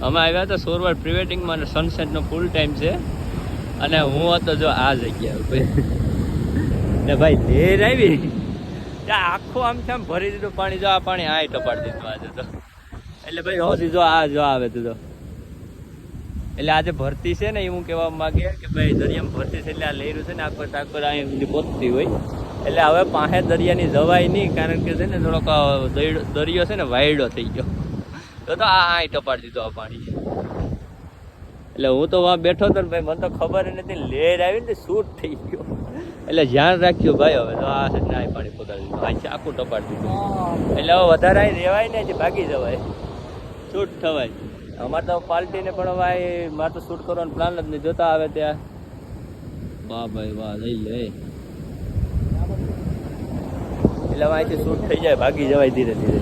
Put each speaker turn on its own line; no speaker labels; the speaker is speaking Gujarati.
અમે આવ્યા હતા સોરવાડ પ્રી વેડિંગમાં અને સનસેટનો ફૂલ ટાઈમ છે અને હું હતો જો આ જગ્યા ઉપર ને ભાઈ લેર આવી ત્યાં આખું આમ ભરી દીધું પાણી. જો આ પાણી આ ટપાડી દીધું આજે તો. એટલે ભાઈ હજી જો આ જો આવે તું તો એટલે આજે ભરતી છે ને એ હું કહેવા માંગે કે ભાઈ દરિયામાં ભરતી છે એટલે આ લહેરું છે ને આખો ટાંકર અહીં સુધી પહોંચતી હોય એટલે હવે પાસે દરિયાની જવાય નહીં કારણ કે છે ને થોડોક દરિયો છે ને વાયડો થઈ ગયો તો આ ટપાડી દીધો આ પાણી. એટલે હું તો વાં બેઠો હતો ને ભાઈ મને તો ખબર નથી લહેર આવી ને શૂટ થઈ ગયો એટલે ધ્યાન રાખ્યું ભાઈ. હવે તો આ છે ને આ પાણી પકડી દીધું આ આખું ટપાડી દીધું એટલે હવે વધારે અહીં રહેવાય ને જે ભાગી જવાય શૂટ થવાય. અમારે તો પાર્ટીને પણ ભાઈ મારે તો શૂટ કરવાનો પ્લાન જ નહીં. જોતા આવે ત્યાં વાહ ભાઈ વાહ લઈ લે એટલે અહીંથી શૂટ થઈ જાય ભાગી જવાય ધીરે ધીરે.